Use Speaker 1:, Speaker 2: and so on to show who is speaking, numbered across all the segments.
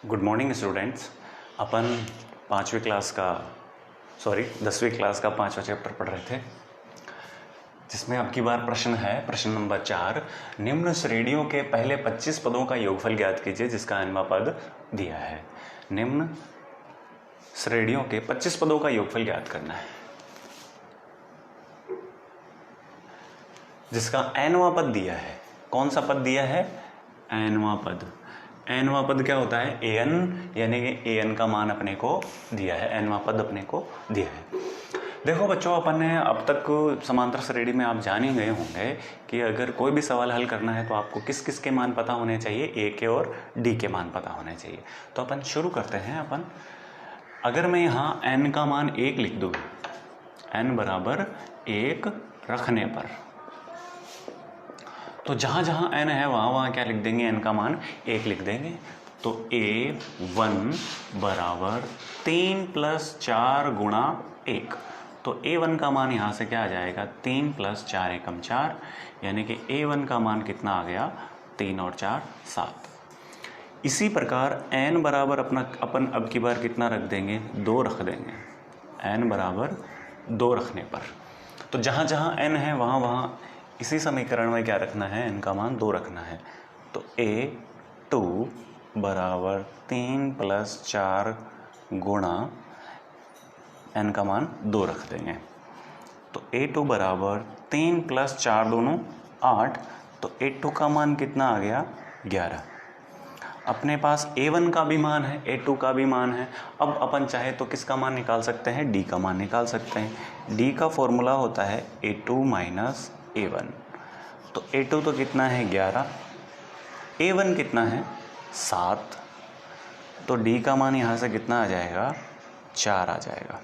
Speaker 1: Good morning students. अपन 10वीं class का 5वां चैप्टर पढ़ रहे थे, जिसमें अब की बार प्रश्न है प्रश्न नंबर 4। निम्न श्रेणियों के पहले 25 पदों का योगफल ज्ञात कीजिए जिसका nवां पद दिया है। निम्न श्रेणियों के 25 पदों का योगफल ज्ञात करना है जिसका nवां पद दिया है। कौन सा पद दिया है? nवां पद। nवां पद क्या होता है? an, यानी कि an का मान अपने को दिया है, nवां पद अपने को दिया है। देखो बच्चों, अपन ने अब तक समांतर श्रेणी में आप जान ही गए होंगे कि अगर कोई भी सवाल हल करना है तो आपको किस किस के मान पता होने चाहिए, a के और d के मान पता होने चाहिए। तो अपन शुरू करते हैं। अगर मैं यहाँ n का मान 1 लिख दूँ, n बराबर 1 रखने पर, तो जहाँ जहाँ n है वहाँ वहाँ क्या लिख देंगे? n का मान 1 लिख देंगे। तो a1 बराबर 3 + 4 गुणा 1। तो a1 का मान यहाँ से क्या आ जाएगा? 3 + 4 = 4, यानी कि a1 का मान कितना आ गया? 3 और 4 7। इसी प्रकार n बराबर अपन अब की बार कितना रख देंगे? 2 रख देंगे। n बराबर 2 रखने पर, तो जहाँ जहाँ n है वहाँ वहाँ इसी समीकरण में क्या रखना है? n का मान 2 रखना है। तो a2 बराबर 3 + 4 गुणा n का मान 2 रख देंगे। तो a2 बराबर 3 + 4 दोनों 8, तो a2 का मान कितना आ गया? 11। अपने पास a1 का भी मान है, a2 का भी मान है। अब अपन चाहे तो किसका मान निकाल सकते हैं? d का मान निकाल सकते हैं। d का फॉर्मूला होता है a2 - a1। तो a2 तो कितना है? 11। a1 कितना है? 7। तो d का मान यहाँ से कितना आ जाएगा? 4 आ जाएगा।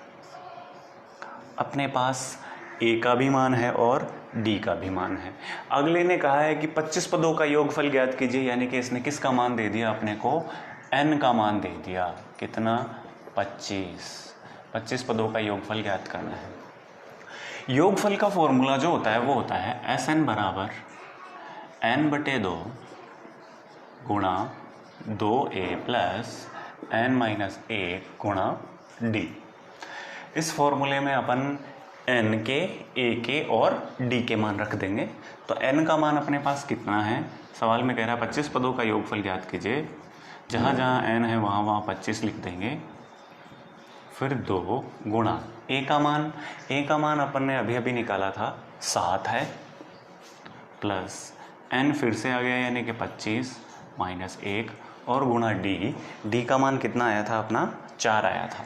Speaker 1: अपने पास a का भी मान है और d का भी मान है। अगले ने कहा है कि 25 पदों का योगफल ज्ञात कीजिए, यानी कि इसने किसका मान दे दिया? अपने को n का मान दे दिया। कितना? 25 पदों का योगफल ज्ञात करना है। योगफल का फॉर्मूला जो होता है वो होता है Sn बराबर n/2 गुणा 2a प्लस n - 1 गुणा d। इस फॉर्मूले में अपन n के, a के और d के मान रख देंगे। तो n का मान अपने पास कितना है? सवाल में कह रहा है 25 पदों का योगफल ज्ञात कीजिए। जहाँ जहाँ n है वहाँ वहाँ 25 लिख देंगे, फिर 2 गुणा a का मान अपन ने अभी अभी निकाला था 7 है, प्लस n फिर से आ गया यानी कि 25 - 1 और गुणा d का मान कितना आया था? अपना 4 आया था।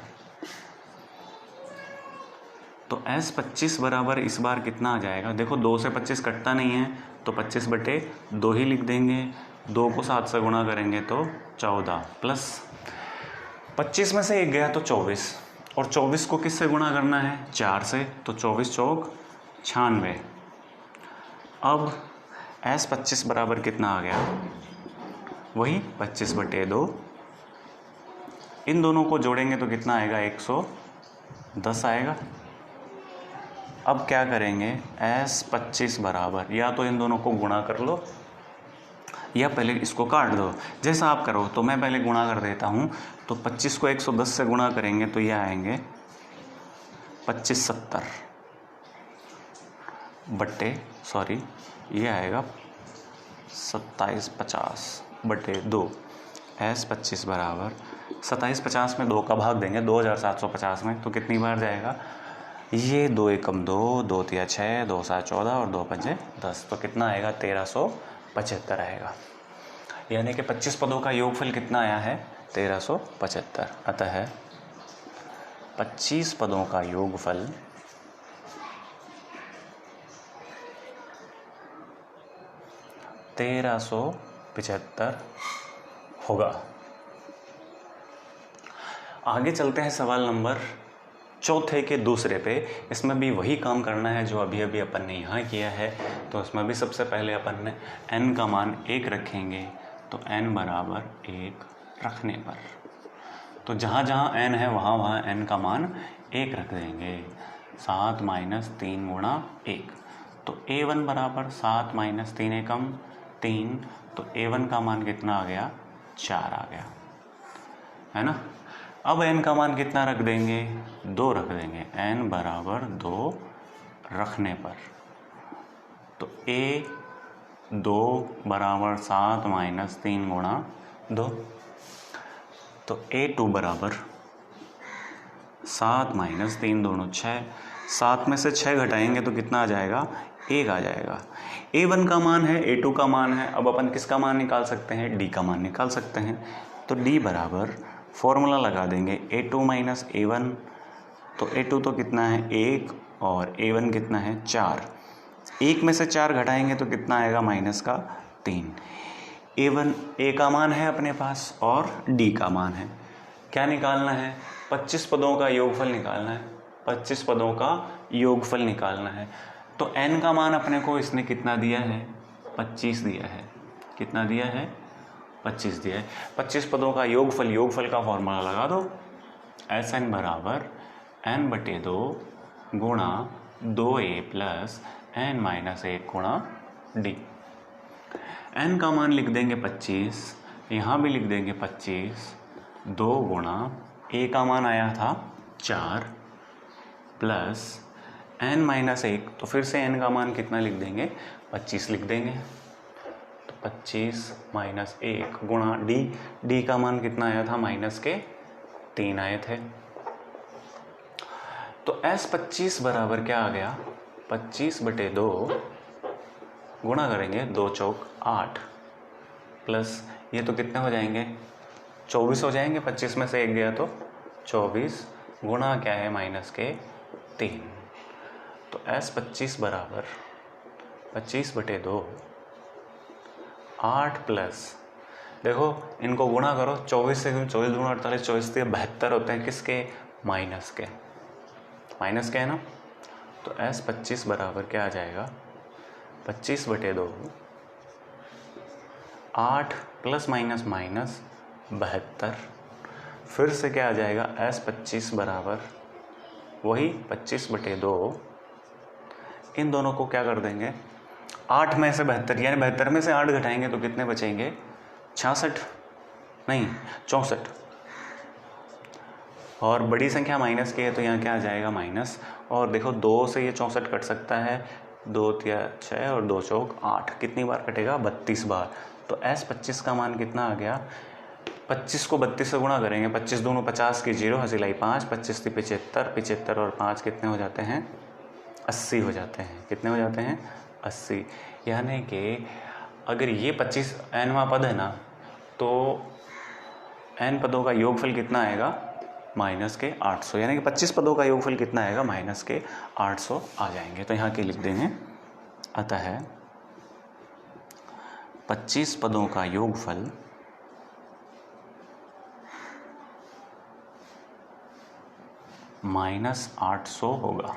Speaker 1: तो S25 बराबर इस बार कितना आ जाएगा? देखो 2 से 25 कटता नहीं है, तो 25/2 ही लिख देंगे। 2 को 7 से गुणा करेंगे तो 14, प्लस 25 में से 1 गया तो 24, और 24 को किससे गुणा करना है? 4 से। तो 24 चौक 96। अब S25 बराबर कितना आ गया? वही 25/2। इन दोनों को जोड़ेंगे तो कितना आएगा? 110 आएगा। अब क्या करेंगे? S25 बराबर, या तो इन दोनों को गुणा कर लो या पहले इसको काट दो, जैसा आप करो। तो मैं पहले गुणा कर देता हूँ। तो 25 को 110 से गुणा करेंगे तो ये आएंगे 2570 ये आएगा 2750/2। S25 बराबर 2750 में 2 का भाग देंगे 2750 में, तो कितनी बार जाएगा? ये 2 एकम 2, 2 तिया 6, 2 7 14 और 2 पंजे 10। तो कितना आएगा? 1375 आएगा। यानी कि 25 पदों का योगफल कितना आया है? 1375। अतः 25 पदों का योगफल 1375 होगा। आगे चलते हैं सवाल नंबर 4 के दूसरे पे। इसमें भी वही काम करना है जो अभी अभी अपन ने यहाँ किया है। तो इसमें भी सबसे पहले अपन ने n का मान 1 रखेंगे। तो n बराबर 1 रखने पर, तो जहाँ जहाँ n है वहाँ वहाँ n का मान 1 रख देंगे। 7 - 3 गुणा 1। तो a1 बराबर 7 - 3 = 3। तो a1 का मान कितना आ गया? 4 आ गया। है ना। अब n का मान कितना रख देंगे, 2 रख देंगे, n बराबर 2 रखने पर तो a 2 बराबर 7 माइनस 3 गुणा 2, तो a2 बराबर 7 माइनस 3 दोनों 6, 7 में से 6 घटाएंगे तो कितना आ जाएगा, 1 आ जाएगा। a1 का मान है, a2 का मान है, अब अपन किसका मान निकाल सकते हैं, d का मान निकाल सकते हैं। तो d बराबर फॉर्मूला लगा देंगे a2 माइनस a1, तो a2 तो कितना है 1 और a1 कितना है 4, 1 में से 4 घटाएंगे तो कितना आएगा माइनस का 3। a1 a का मान है अपने पास और d का मान है, क्या निकालना है, 25 पदों का योगफल निकालना है, 25 पदों का योगफल निकालना है। तो n का मान अपने को इसने कितना दिया है, 25 दिया है, कितना दिया है, 25 दिया है। 25 पदों का योगफल, योगफल का फॉर्मूला लगा दो, Sn बराबर n/2 गुणा 2a प्लस n माइनस 1 गुणा d। n का मान लिख देंगे 25, यहाँ भी लिख देंगे 25, 2 गुणा a का मान आया था 4 प्लस n माइनस 1, तो फिर से n का मान कितना लिख देंगे, 25 लिख देंगे। तो 25 माइनस 1 गुणा d का मान कितना आया था, माइनस के 3 आए थे। तो S25 बराबर क्या आ गया, 25/2 गुणा करेंगे 2 चौक 8 प्लस ये तो कितने हो जाएंगे, 24 हो जाएंगे, 25 में से 1 गया तो 24 गुणा क्या है, माइनस के 3। तो S25 बराबर 25/2 8 प्लस, देखो इनको गुणा करो, 24 से 24 गुणा 48, 24 से 72 होते हैं, किसके, माइनस के, माइनस के है ना। तो S25 बराबर क्या आ जाएगा, 25/2 8 प्लस माइनस माइनस 72, फिर से क्या आ जाएगा, S25 बराबर वही 25/2, इन दोनों को क्या कर देंगे, 8 में से 72, यानी 72 में से 8 घटाएंगे तो कितने बचेंगे, 66 नहीं 64, और बड़ी संख्या माइनस की है तो यहाँ क्या आ जाएगा, माइनस। और देखो 2 से ये 64 कट सकता है, 2 या 6 और 2 चौक 8, कितनी बार कटेगा, 32 बार। तो S25 का मान कितना आ गया, 25 को 32 से गुणा करेंगे, 25 दूनो 50 की 0 हसीलाई 5, 25 की 75, 75 और 5 कितने हो जाते हैं, 80 हो जाते हैं, कितने हो जाते हैं, 80। यानी कि अगर ये 25 nवां पद है ना, तो n पदों का योगफल कितना आएगा, माइनस के 800, यानी कि 25 पदों का योगफल कितना आएगा, माइनस के 800 आ जाएंगे। तो यहाँ के लिख देंगे, अतः 25 पदों का योगफल -800 होगा।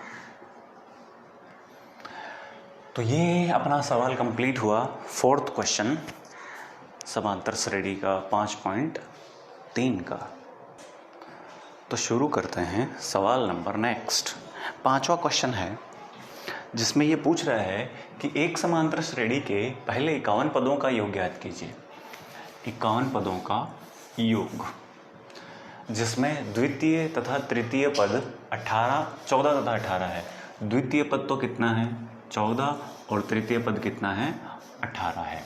Speaker 1: तो ये अपना सवाल कंप्लीट हुआ, 4th क्वेश्चन समांतर श्रेणी का 5.3 का। तो शुरू करते हैं सवाल नंबर नेक्स्ट। 5वां क्वेश्चन है जिसमें ये पूछ रहा है कि एक समांतर श्रेणी के पहले 51 पदों का योग ज्ञात कीजिए। 51 पदों का योग, जिसमें द्वितीय तथा तृतीय पद 14 तथा 18 है। द्वितीय पद तो कितना है, 14, और तृतीय पद कितना है, 18 है।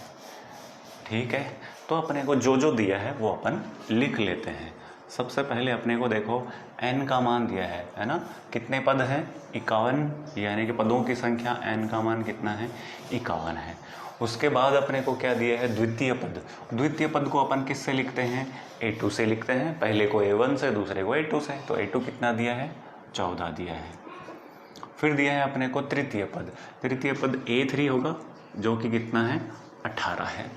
Speaker 1: ठीक है, तो अपने को जो जो दिया है वो अपन लिख लेते हैं। सबसे पहले अपने को देखो n का मान दिया है ना, कितने पद हैं, 51, यानी कि पदों की संख्या n का मान कितना है, 51 है। उसके बाद अपने को क्या दिया है, द्वितीय पद। द्वितीय पद को अपन किससे लिखते हैं, a2 से लिखते हैं, पहले को a1 से, दूसरे को a2 से। तो a2 कितना दिया है, 14 दिया है। फिर दिया है अपने को तृतीय पद। तृतीय पद a3 होगा, जो कि कितना है, 18 है।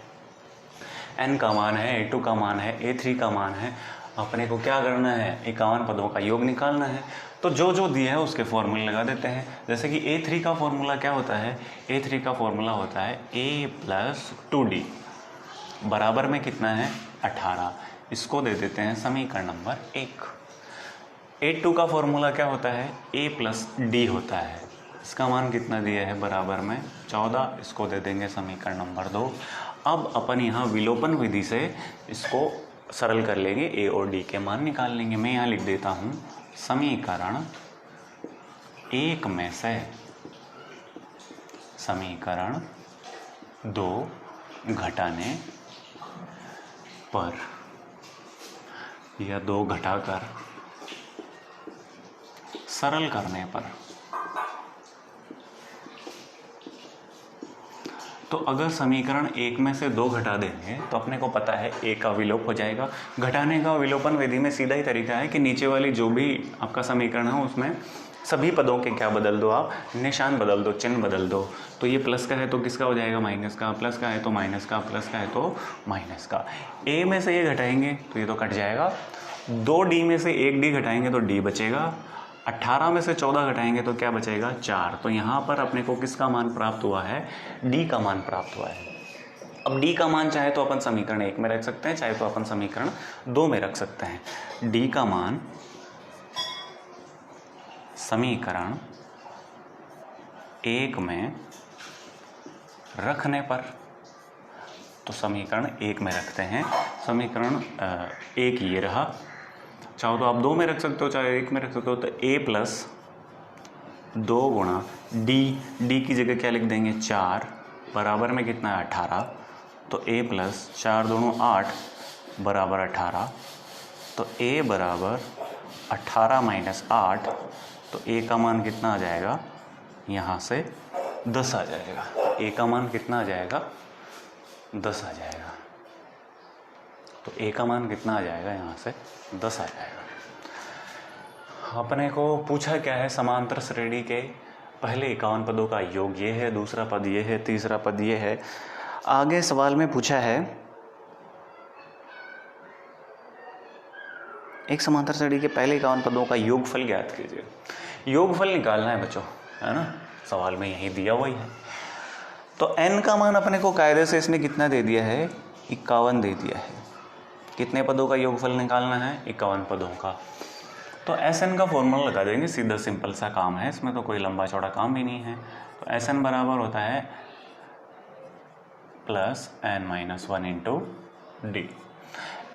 Speaker 1: n का मान है, a2 का मान है, a3 का मान है। अपने को क्या करना है, 51 पदों का योग निकालना है। तो जो जो दिया है उसके फॉर्मूले लगा देते हैं। जैसे कि a3 का फॉर्मूला क्या होता है, a3 का फॉर्मूला होता है a + 2d बराबर में कितना है, 18। इसको दे देते हैं समीकरण नंबर 1। a2 का फॉर्मूला क्या होता है, a + d होता है। इसका मान कितना दिया है, बराबर में 14। इसको दे देंगे समीकरण नंबर 2। अब अपन यहाँ विलोपन विधि से इसको सरल कर लेंगे, ए और डी के मान निकाल लेंगे। मैं यहाँ लिख देता हूँ समीकरण एक में से समीकरण 2 घटाने पर या 2 घटाकर सरल करने पर। तो अगर समीकरण 1 में से 2 घटा देंगे तो अपने को पता है ए का विलोप हो जाएगा। घटाने का विलोपन विधि में सीधा ही तरीका है कि नीचे वाली जो भी आपका समीकरण है उसमें सभी पदों के क्या बदल दो, आप निशान बदल दो, चिन्ह बदल दो। तो ये प्लस का है तो किसका हो जाएगा, माइनस का। प्लस का है तो माइनस का, प्लस का है तो माइनस का। ए में से ये घटाएंगे तो ये तो कट जाएगा। 2d में से 1d घटाएंगे तो d बचेगा। 18 में से 14 घटाएंगे तो क्या बचेगा, 4। तो यहाँ पर अपने को किसका मान प्राप्त हुआ है, d का मान प्राप्त हुआ है। अब d का मान चाहे तो अपन समीकरण 1 में रख सकते हैं, चाहे तो अपन समीकरण 2 में रख सकते हैं। d का मान समीकरण 1 में रखने पर, तो समीकरण 1 में रखते हैं। समीकरण 1 ये रहा, चाहो तो आप 2 में रख सकते हो, चाहे 1 में रख सकते हो। तो a प्लस 2 गुणा d की जगह क्या लिख देंगे, 4 बराबर में कितना है, 18। तो a प्लस 4 दूनी 8 बराबर 18। तो a बराबर 18 माइनस 8, तो a का मान कितना आ जाएगा, यहाँ से 10 आ जाएगा। a का मान कितना आ जाएगा, 10 आ जाएगा। तो a का मान कितना आ जाएगा, यहाँ से 10 आ जाएगा। अपने को पूछा क्या है, समांतर श्रेणी के पहले 51 पदों का योग ये है, दूसरा पद ये है, तीसरा पद ये है। आगे सवाल में पूछा है एक समांतर श्रेणी के पहले 51 पदों का योगफल ज्ञात कीजिए। योगफल निकालना है बच्चों, है ना, सवाल में यही दिया हुआ ही है। तो n का मान अपने को कायदे से इसने कितना दे दिया है, 51 दे दिया है। कितने पदों का योगफल निकालना है, 51 पदों का। तो Sn का फॉर्मूला लगा देंगे, सीधा सिंपल सा काम है, इसमें तो कोई लंबा चौड़ा काम भी नहीं है। तो Sn बराबर होता है plus n-1 into D.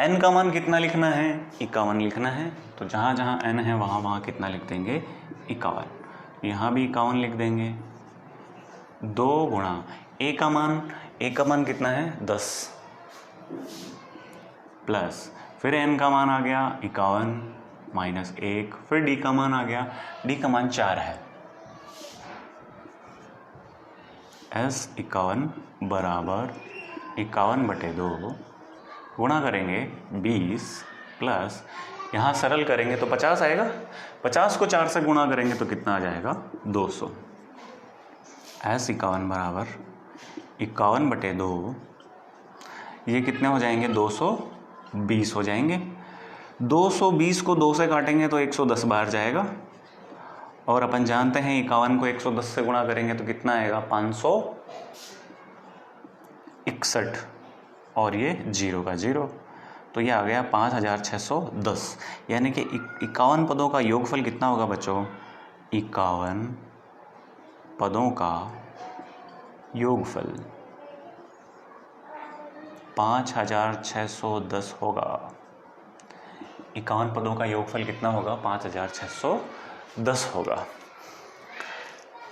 Speaker 1: n का मान कितना लिखना है, 51 लिखना है। तो जहाँ जहाँ n है वहाँ वहाँ कितना लिख देंगे, 51। यहाँ भी 51 लिख देंगे। 2 गुणा a का मान कितना है, 10 प्लस फिर n का मान आ गया 51 माइनस 1, फिर d का मान आ गया, d का मान 4 है। S 51 बराबर 51/2 गुणा करेंगे 20 प्लस यहाँ सरल करेंगे तो 50 आएगा। 50 को 4 से गुणा करेंगे तो कितना आ जाएगा, 200। S 51 बराबर 51/2, ये कितने हो जाएंगे, 220 हो जाएंगे। 220 को 2 से काटेंगे तो 110 बार जाएगा। और अपन जानते हैं 51 को 110 से गुणा करेंगे तो कितना आएगा, 561, और ये 0 का 0, तो ये आ गया 5610। यानी कि 51 पदों का योगफल कितना होगा बच्चों, 51 पदों का योगफल 5610 होगा। 51 पदों का योगफल कितना होगा, 5610 होगा।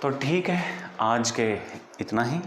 Speaker 1: तो ठीक है, आज के इतना ही।